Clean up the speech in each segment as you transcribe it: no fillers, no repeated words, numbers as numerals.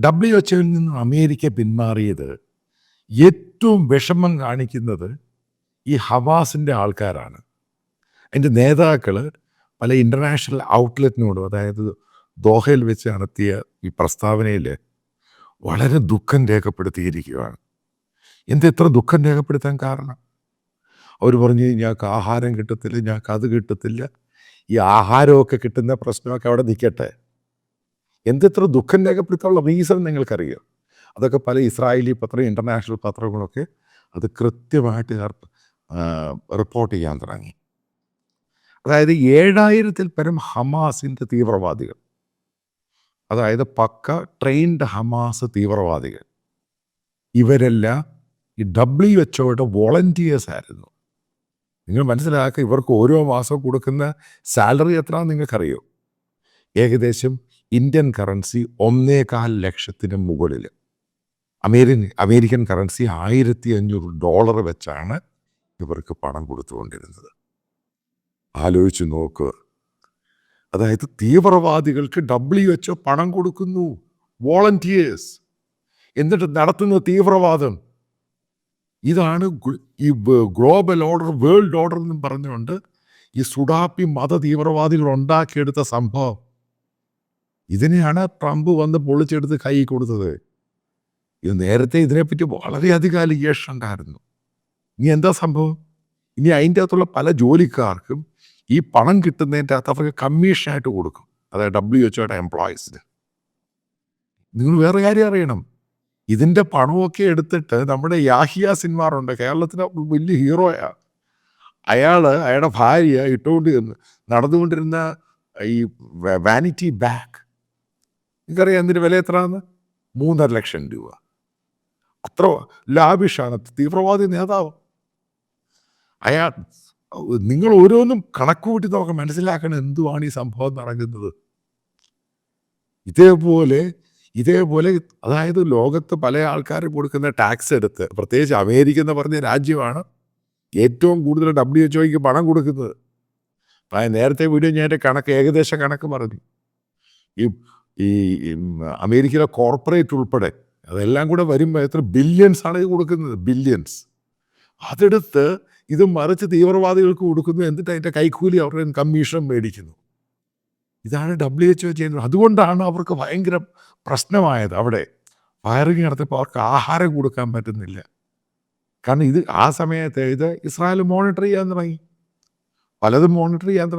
WHO-ൽ നിന്നും അമേരിക്ക പിന്മാറിയത് ഏറ്റവും വിഷമം കാണിക്കുന്നത് ഈ ഹമാസിൻ്റെ ആൾക്കാരാണ്. അതിൻ്റെ നേതാക്കൾ പല ഇൻ്റർനാഷണൽ ഔട്ട്ലെറ്റിനോടും, അതായത് ദോഹയിൽ വെച്ച് നടത്തിയ ഈ പ്രസ്താവനയിൽ വളരെ ദുഃഖം രേഖപ്പെടുത്തിയിരിക്കുകയാണ്. എത്ര ദുഃഖം രേഖപ്പെടുത്താൻ കാരണം? അവർ പറഞ്ഞു, ഞങ്ങൾക്ക് ആഹാരം കിട്ടത്തില്ല, ഞങ്ങൾക്ക് അത് കിട്ടത്തില്ല. ഈ ആഹാരമൊക്കെ കിട്ടുന്ന പ്രശ്നമൊക്കെ അവിടെ നിൽക്കട്ടെ. എത്ര ദുഃഖം രേഖപ്പെടുത്താനുള്ള റീസൺ നിങ്ങൾക്കറിയാം. അതൊക്കെ പല ഇസ്രായേലി പത്രം, ഇൻ്റർനാഷണൽ പത്രങ്ങളൊക്കെ അത് കൃത്യമായിട്ട് റിപ്പോർട്ട് ചെയ്യാൻ തുടങ്ങി. അതായത് 7000-ൽ പരം ഹമാസിൻ്റെ തീവ്രവാദികൾ, അതായത് പക്ക ട്രെയിൻഡ് ഹമാസ് തീവ്രവാദികൾ, ഇവരെല്ലാം ഈ WHO-യുടെ വോളണ്ടിയേഴ്സ് ആയിരുന്നു. നിങ്ങൾ മനസ്സിലാക്കുക, ഇവർക്ക് ഓരോ മാസം കൊടുക്കുന്ന സാലറി എത്രയാണെന്ന് നിങ്ങൾക്കറിയോ? ഏകദേശം ഇന്ത്യൻ കറൻസി 1.25 ലക്ഷത്തിന് മുകളിൽ. അമേരിക്കൻ കറൻസി $1500 വെച്ചാണ് ഇവർക്ക് പണം കൊടുത്തുകൊണ്ടിരുന്നത്. ആലോചിച്ച് നോക്കുക. അതായത് തീവ്രവാദികൾക്ക് WHO പണം കൊടുക്കുന്നു, വോളണ്ടിയേഴ്സ്, എന്നിട്ട് നടത്തുന്ന തീവ്രവാദം. ഇതാണ് ഈ ഗ്ലോബൽ ഓർഡർ, വേൾഡ് ഓർഡർ എന്നും പറഞ്ഞുകൊണ്ട് ഈ സുഡാപ്പി മത തീവ്രവാദികൾ ഉണ്ടാക്കിയെടുത്ത സംഭവം. ഇതിനെയാണ് ട്രംപ് വന്ന് പൊളിച്ചെടുത്ത് കൈ കൊടുത്തത്. ഇത് നേരത്തെ ഇതിനെപ്പറ്റി വളരെയധികം അലിഗേഷൻ ഉണ്ടായിരുന്നു. ഇനി എന്താ സംഭവം? ഇനി അതിൻ്റെ അകത്തുള്ള പല ജോലിക്കാർക്കും ഈ പണം കിട്ടുന്നതിൻ്റെ അകത്ത് അവർക്ക് കമ്മീഷനായിട്ട് കൊടുക്കും, അതായത് WHO-യുടെ എംപ്ലോയീസിന്. നിങ്ങൾ വേറെ കാര്യം അറിയണം, ഇതിൻ്റെ പണമൊക്കെ എടുത്തിട്ട് നമ്മുടെ യാഹിയ സിൻവാറുണ്ട്, കേരളത്തിലെ വലിയ ഹീറോയാണ്. അയാളുടെ ഭാര്യ നടന്നുകൊണ്ടിരുന്ന ഈ വാനിറ്റി ബാഗ്, നിങ്ങൾക്കറിയാം അതിൻ്റെ വില എത്രയാണെന്ന്? 3.5 ലക്ഷം രൂപ. അത്ര ലാവിഷാണ് തീവ്രവാദി നേതാവ്. നിങ്ങൾ ഓരോന്നും കണക്ക് കൂട്ടി നോക്കാൻ മനസ്സിലാക്കണം എന്തുവാണ് ഈ സംഭവം നടക്കുന്നത്. ഇതേപോലെ അതായത് ലോകത്ത് പല ആൾക്കാർ കൊടുക്കുന്ന ടാക്സ് എടുത്ത്, പ്രത്യേകിച്ച് അമേരിക്ക എന്ന് പറഞ്ഞ രാജ്യമാണ് ഏറ്റവും കൂടുതൽ WHO-ക്ക് പണം കൊടുക്കുന്നത്. നേരത്തെ വീഡിയോ ഞാൻ ഏകദേശ കണക്ക് പറഞ്ഞു. ഈ അമേരിക്കയിലെ കോർപ്പറേറ്റ് ഉൾപ്പെടെ അതെല്ലാം കൂടെ വരുമ്പോൾ എത്ര ബില്യൺസ് ആണ് ഇത് കൊടുക്കുന്നത്, ബില്യൺസ്. അതെടുത്ത് ഇത് മറിച്ച് തീവ്രവാദികൾക്ക് കൊടുക്കുന്നു, എന്നിട്ട് അതിൻ്റെ കൈക്കൂലി അവരുടെ കമ്മീഷൻ മേടിക്കുന്നു. ഇതാണ് WHO ചെയ്യുന്നത്. അതുകൊണ്ടാണ് അവർക്ക് ഭയങ്കര പ്രശ്നമായത്. അവിടെ ഫയറിങ് നടത്തിയപ്പോൾ അവർക്ക് ആഹാരം കൊടുക്കാൻ പറ്റുന്നില്ല. കാരണം ഇത് ആ സമയത്ത് ഇത് ഇസ്രായേൽ മോണിറ്റർ ചെയ്യാൻ തുടങ്ങി, പലതും മോണിറ്റർ ചെയ്യാൻ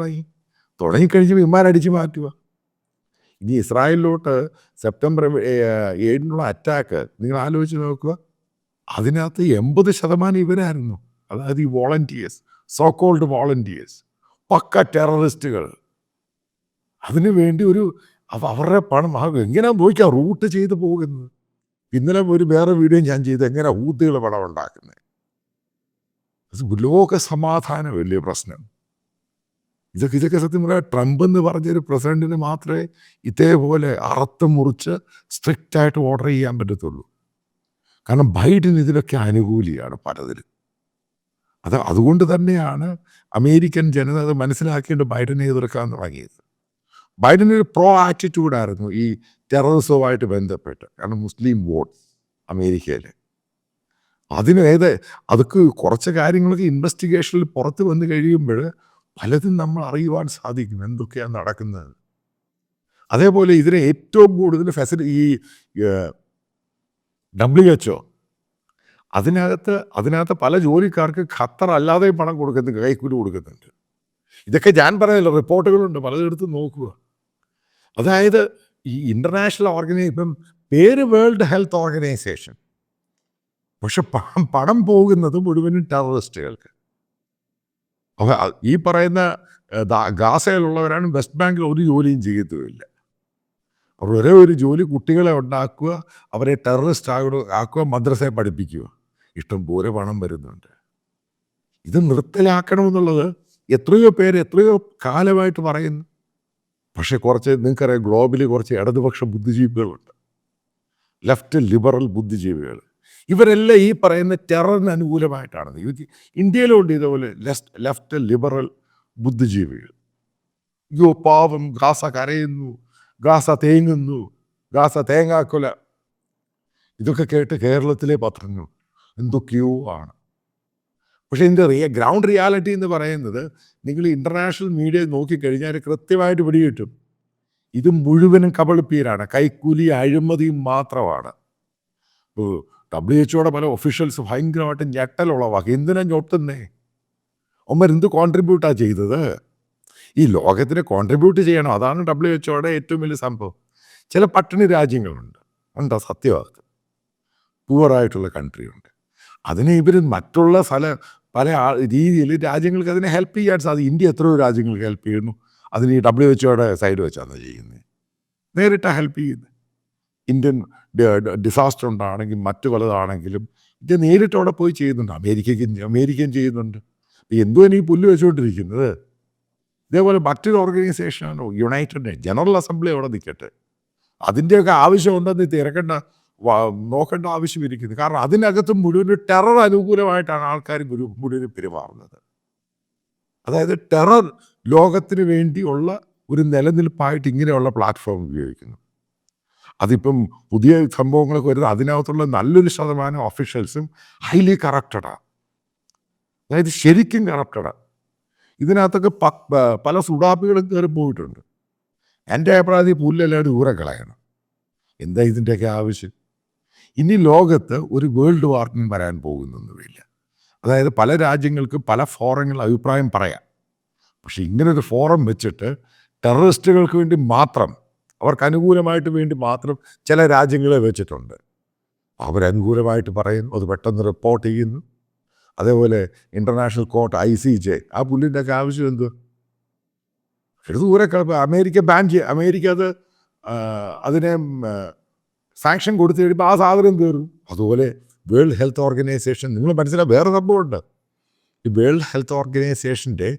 തുടങ്ങിക്കഴിഞ്ഞ് വിമാനടിച്ച് മാറ്റുക. ഇനി ഇസ്രായേലിലോട്ട് സെപ്റ്റംബർ 7-നുള്ള അറ്റാക്ക് നിങ്ങൾ ആലോചിച്ച് നോക്കുക. അതിനകത്ത് 80% ഇവരായിരുന്നു, അതായത് ഈ വോളണ്ടിയേഴ്സ്, സോ കോൾഡ് വോളണ്ടിയേഴ്സ്, പക്ക ടെററിസ്റ്റുകൾ. അതിനു വേണ്ടി അവരുടെ പണം എങ്ങനെയാണെന്ന് നോക്കിയാൽ റൂട്ട് ചെയ്ത് പോകുന്നത്. ഇന്നലെ വേറെ വീഡിയോ ഞാൻ ചെയ്ത് എങ്ങനെ ഊത്തുകൾ പണം ഉണ്ടാക്കുന്നത്. ലോക സമാധാനം വലിയ പ്രശ്നം. ഇതൊക്കെ സത്യം പറയാം, ട്രംപ് എന്ന് പറഞ്ഞൊരു പ്രസിഡന്റിന് മാത്രമേ ഇതേപോലെ അറുത്ത് മുറിച്ച് സ്ട്രിക്റ്റായിട്ട് ഓർഡർ ചെയ്യാൻ പറ്റത്തുള്ളൂ. കാരണം ബൈഡൻ ഇതിലൊക്കെ അനുകൂലിയാണ് പലതിലും. അതുകൊണ്ട് തന്നെയാണ് അമേരിക്കൻ ജനത അത് മനസ്സിലാക്കിയിട്ട് ബൈഡനെ എതിർക്കാൻ തുടങ്ങിയത്. ബൈഡനൊരു പ്രോ ആറ്റിറ്റ്യൂഡായിരുന്നു ഈ ടെററിസവുമായിട്ട് ബന്ധപ്പെട്ട്. കാരണം മുസ്ലിം വോട്ട് അമേരിക്കയിൽ അതൊക്കെ കുറച്ച് കാര്യങ്ങളൊക്കെ ഇൻവെസ്റ്റിഗേഷനിൽ പുറത്ത് വന്നു കഴിയുമ്പോൾ പലതും നമ്മൾ അറിയുവാൻ സാധിക്കും എന്തൊക്കെയാണ് നടക്കുന്നത്. അതേപോലെ ഇതിനെ ഏറ്റവും കൂടുതൽ ഈ WHO അതിനകത്ത് പല ജോലിക്കാർക്ക് ഖത്തർ അല്ലാതെ പണം കൊടുക്കുന്നുണ്ട്, കൈക്കൂലി കൊടുക്കുന്നുണ്ട്. ഇതൊക്കെ ഞാൻ പറയുന്നില്ല, റിപ്പോർട്ടുകളുണ്ട്, പലതെടുത്ത് നോക്കുക. അതായത് ഈ ഇൻ്റർനാഷണൽ ഓർഗനൈസേഷൻ, പേര് വേൾഡ് ഹെൽത്ത് ഓർഗനൈസേഷൻ, പക്ഷെ പണം പോകുന്നത് മുഴുവനും ടെററിസ്റ്റുകൾക്ക്. ഈ പറയുന്ന ഗാസയിലുള്ളവരാണ് വെസ്റ്റ് ബാങ്കിൽ ഒരു ജോലിയും ചെയ്യത്തുമില്ല. അവർ ഒരേ ഒരു ജോലി കുട്ടികളെ ഉണ്ടാക്കുക, അവരെ ടെററിസ്റ്റ് ആക്കുക, മദ്രസയെ പഠിപ്പിക്കുക. ഇഷ്ടം പോലെ പണം വരുന്നുണ്ട്. ഇത് നിർത്തലാക്കണമെന്നുള്ളത് എത്രയോ പേര് എത്രയോ കാലമായിട്ട് പറയുന്നു. പക്ഷേ നിങ്ങൾക്കറിയാം, ഗ്ലോബലി കുറച്ച് ഇടതുപക്ഷ ബുദ്ധിജീവികളുണ്ട്, ലെഫ്റ്റ് ലിബറൽ ബുദ്ധിജീവികൾ. ഇവരെല്ലാം ഈ പറയുന്ന ടെററിന് അനുകൂലമായിട്ടാണ്. ഇന്ത്യയിലുണ്ട് ഇതുപോലെ ലെഫ്റ്റ് ലിബറൽ ബുദ്ധിജീവികൾ. പാവം ഗാസ കരയുന്നു, ഗാസ തേങ്ങുന്നു, ഗാസ തേങ്ങാക്കൊല ഇതൊക്കെ കേട്ട് കേരളത്തിലെ പത്രങ്ങൾ എന്തൊക്കെയോ ആണ്. പക്ഷേ ഇതിൻ്റെ ഗ്രൗണ്ട് റിയാലിറ്റി എന്ന് പറയുന്നത് നിങ്ങൾ ഇൻ്റർനാഷണൽ മീഡിയ നോക്കിക്കഴിഞ്ഞാൽ കൃത്യമായിട്ട് പിടികിട്ടും. ഇത് മുഴുവനും കബളിപ്പീരാണ്, കൈക്കൂലി അഴിമതിയും മാത്രമാണ്. ഇപ്പോൾ WHO പല ഒഫീഷ്യൽസ് ഭയങ്കരമായിട്ട് ഞെട്ടലുളവാക്കി. എന്തിനാ ഞൊട്ടുന്നേ? എന്ത് കോൺട്രിബ്യൂട്ടാണ് ചെയ്തത്? ഈ ലോകത്തിന് കോൺട്രിബ്യൂട്ട് ചെയ്യണം, അതാണ് WHO ഏറ്റവും വലിയ സംഭവം. ചില പട്ടിണി രാജ്യങ്ങളുണ്ട്, ഉണ്ടോ? സത്യമാണ്. പൂവറായിട്ടുള്ള കൺട്രി ഉണ്ട്. അതിനെ ഇവർ മറ്റുള്ള പല രീതിയിൽ രാജ്യങ്ങൾക്ക് അതിനെ ഹെൽപ്പ് ചെയ്യാൻ സാധിക്കും. ഇന്ത്യ എത്രയോ രാജ്യങ്ങൾക്ക് ഹെൽപ്പ് ചെയ്യുന്നു. അതിന് ഈ WHO സൈഡ് വെച്ചാണ് ചെയ്യുന്നത്. നേരിട്ടാണ് ഹെൽപ്പ് ചെയ്യുന്നത്. ഇന്ത്യൻ ഡിസാസ്റ്റർ ഉണ്ടാണെങ്കിൽ മറ്റു പലതാണെങ്കിലും ഇന്ത്യ നേരിട്ട് അവിടെ പോയി ചെയ്യുന്നുണ്ട്. അമേരിക്കയും ചെയ്യുന്നുണ്ട്. എന്തുവാണ് ഈ പുല്ല് വെച്ചുകൊണ്ടിരിക്കുന്നത്? ഇതേപോലെ മറ്റൊരു ഓർഗനൈസേഷനാണ് യുണൈറ്റഡ് ജനറൽ അസംബ്ലി അവിടെ നിൽക്കട്ടെ. അതിൻ്റെയൊക്കെ ആവശ്യമുണ്ടെന്ന് നോക്കേണ്ട ആവശ്യമിരിക്കുന്നു. കാരണം അതിനകത്ത് മുഴുവൻ ടെറർ അനുകൂലമായിട്ടാണ് ആൾക്കാർ മുഴുവൻ പെരുമാറുന്നത്. അതായത് ടെറർ ലോകത്തിന് വേണ്ടിയുള്ള ഒരു നിലനിൽപ്പായിട്ട് ഇങ്ങനെയുള്ള പ്ലാറ്റ്ഫോം ഉപയോഗിക്കുന്നു. അതിപ്പം പുതിയ സംഭവങ്ങളൊക്കെ വരുന്നത് അതിനകത്തുള്ള നല്ലൊരു ശതമാനം ഒഫീഷ്യൽസും ഹൈലി കറപ്റ്റഡാണ്. അതായത് ശരിക്കും കറപ്റ്റഡാണ്. ഇതിനകത്തൊക്കെ പല സുഡാപ്പികളും കയറി പോയിട്ടുണ്ട്. എൻ്റെ അഭിപ്രായത്തിൽ പുല്ലെല്ലാവരും ദൂരെ കളയണം. എന്താ ഇതിൻ്റെയൊക്കെ ആവശ്യം? ഇനി ലോകത്ത് ഒരു വേൾഡ് വാർക്കും വരാൻ പോകുന്നൊന്നുമില്ല. അതായത് പല രാജ്യങ്ങൾക്കും പല ഫോറങ്ങൾ അഭിപ്രായം പറയാം. പക്ഷെ ഇങ്ങനൊരു ഫോറം വെച്ചിട്ട് ടെററിസ്റ്റുകൾക്ക് വേണ്ടി മാത്രം, അവർക്ക് അനുകൂലമായിട്ട് വേണ്ടി മാത്രം ചില രാജ്യങ്ങളെ വെച്ചിട്ടുണ്ട്. അവരനുകൂലമായിട്ട് പറയുന്നു, അത് പെട്ടെന്ന് റിപ്പോർട്ട് ചെയ്യുന്നു. അതേപോലെ ഇൻ്റർനാഷണൽ കോർട്ട് ICJ, ആ പുല്ലിൻ്റെയൊക്കെ ആവശ്യം എന്തോ? ദൂരെ അമേരിക്ക ബാൻ ചെയ്യുക, അമേരിക്ക അതിനെ സാങ്ഷൻ കൊടുത്തു കഴിയുമ്പോൾ ആ സാധനം തീർന്നു. അതുപോലെ വേൾഡ് ഹെൽത്ത് ഓർഗനൈസേഷൻ, നിങ്ങൾ മനസ്സിലാക്കുക വേറെ സംഭവമുണ്ട്. ഈ വേൾഡ് ഹെൽത്ത് ഓർഗനൈസേഷൻ്റെ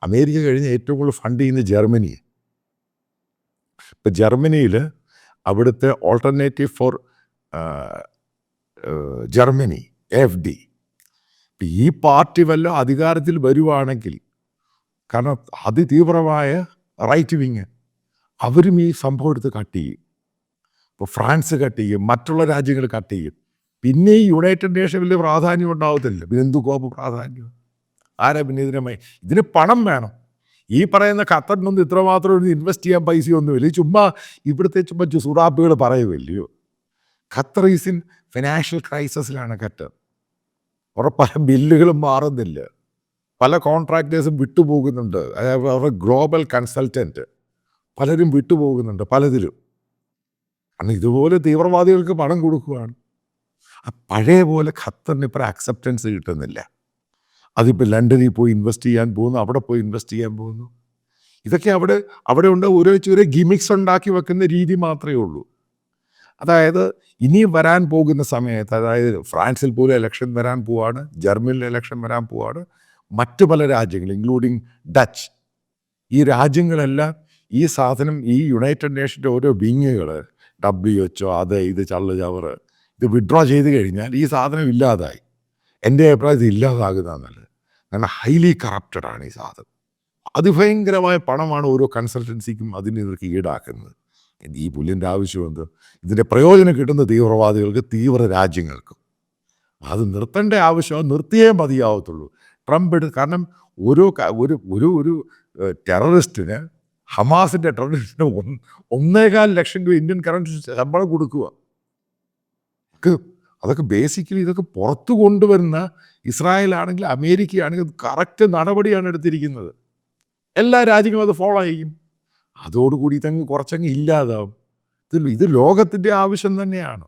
അമേരിക്ക കഴിഞ്ഞ് ഏറ്റവും കൂടുതൽ ഫണ്ട് ചെയ്യുന്നത് ജർമ്മനി. ഇപ്പം ജർമ്മനിയിൽ അവിടുത്തെ ഓൾട്ടർനേറ്റീവ് ഫോർ ജർമ്മനി AfD, ഈ പാർട്ടി വല്ല അധികാരത്തിൽ വരുവാണെങ്കിൽ, കാരണം അതിതീവ്രമായ റൈറ്റ് വിങ്, അവരും ഈ സംഭവം എടുത്ത് കട്ട് ചെയ്യും. ഇപ്പോൾ ഫ്രാൻസ് കട്ട് ചെയ്യും, മറ്റുള്ള രാജ്യങ്ങൾ കട്ട് ചെയ്യും. പിന്നെ ഈ യുണൈറ്റഡ് നേഷൻ വലിയ പ്രാധാന്യം ഉണ്ടാവത്തില്ല. പിന്നെ എന്തു കോപ്പ് പ്രാധാന്യം? ആരാ പിന്നെ ഇതിന് പണം വേണം. ഈ പറയുന്ന ഖത്തറിനൊന്നും ഇത്രമാത്രം ഒരു ഇൻവെസ്റ്റ് ചെയ്യാൻ പൈസയൊന്നുമില്ല. ഈ ചുമ്മാ ഇവിടുത്തെ സുഡാപ്പുകൾ പറയുമല്ലയോ. ഖത്തർ ഈസ് ഇൻ ഫിനാൻഷ്യൽ ക്രൈസിസിലാണ് ഖത്തർ. പല ബില്ലുകളും മാറുന്നില്ല, പല കോൺട്രാക്ടേഴ്സും വിട്ടുപോകുന്നുണ്ട്. അവരുടെ ഗ്ലോബൽ കൺസൾട്ടൻറ്റ് പലരും വിട്ടുപോകുന്നുണ്ട് പലതിലും. കാരണം ഇതുപോലെ തീവ്രവാദികൾക്ക് പണം കൊടുക്കുകയാണ്. പഴയ പോലെ ഖത്തറിന് ഇപ്പോൾ അക്സെപ്റ്റൻസ് കിട്ടുന്നില്ല. അതിപ്പോൾ ലണ്ടനിൽ പോയി ഇൻവെസ്റ്റ് ചെയ്യാൻ പോകുന്നു, അവിടെ പോയി ഇൻവെസ്റ്റ് ചെയ്യാൻ പോകുന്നു. ഇതൊക്കെ അവിടെ ഉണ്ട്. ഓരോ ഗിമിക്സ് ഉണ്ടാക്കി വെക്കുന്ന രീതി മാത്രമേ ഉള്ളൂ. അതായത് ഇനിയും വരാൻ പോകുന്ന സമയത്ത്, അതായത് ഫ്രാൻസിൽ പോലും ഇലക്ഷൻ വരാൻ പോവാണ്, ജർമ്മനിയിൽ ഇലക്ഷൻ വരാൻ പോവാണ്, മറ്റു പല രാജ്യങ്ങൾ ഇൻക്ലൂഡിങ് ഡച്ച്, ഈ രാജ്യങ്ങളെല്ലാം ഈ സാധനം, ഈ യുണൈറ്റഡ് നേഷൻ്റെ ഓരോ വിങ്ങുകൾ, WHO അത് ഇത് ചള്ളു ചവറ്, ഇത് വിഡ്രോ ചെയ്ത് കഴിഞ്ഞാൽ ഈ സാധനം ഇല്ലാതായി. എൻ്റെ അഭിപ്രായത്തിൽ ഇല്ലാതാകുന്നതാണ് നല്ലത്. കാരണം ഹൈലി കറപ്റ്റഡാണ് ഈ സാധനം. അതിഭയങ്കരമായ പണമാണ് ഓരോ കൺസൾട്ടൻസിക്കും അതിന് ഇവർക്ക് ഈടാക്കുന്നത്. ഈ പുല്ലിൻ്റെ ആവശ്യം എന്ത്? ഇതിൻ്റെ പ്രയോജനം കിട്ടുന്ന തീവ്രവാദികൾക്ക്, തീവ്ര രാജ്യങ്ങൾക്കും. അത് നിർത്തേണ്ട ആവശ്യം നിർത്തിയേ മതിയാവത്തുള്ളൂ. കാരണം ഒരു ടെററിസ്റ്റിന്, ഹമാസിൻ്റെ ടെററിസ്റ്റിന് 1.25 ലക്ഷം രൂപ ഇന്ത്യൻ കറൻസി ശമ്പളം കൊടുക്കുക. അതൊക്കെ ബേസിക്കലി ഇതൊക്കെ പുറത്തു കൊണ്ടുവരുന്ന ഇസ്രായേലാണെങ്കിൽ അമേരിക്കയാണെങ്കിൽ കറക്റ്റ് നടപടിയാണ് എടുത്തിരിക്കുന്നത്. എല്ലാ രാജ്യങ്ങളും അത് ഫോളോ ചെയ്യും. അതോടുകൂടി കുറച്ചങ്ങ് ഇല്ലാതാവും. ഇത് ലോകത്തിൻ്റെ ആവശ്യം തന്നെയാണ്.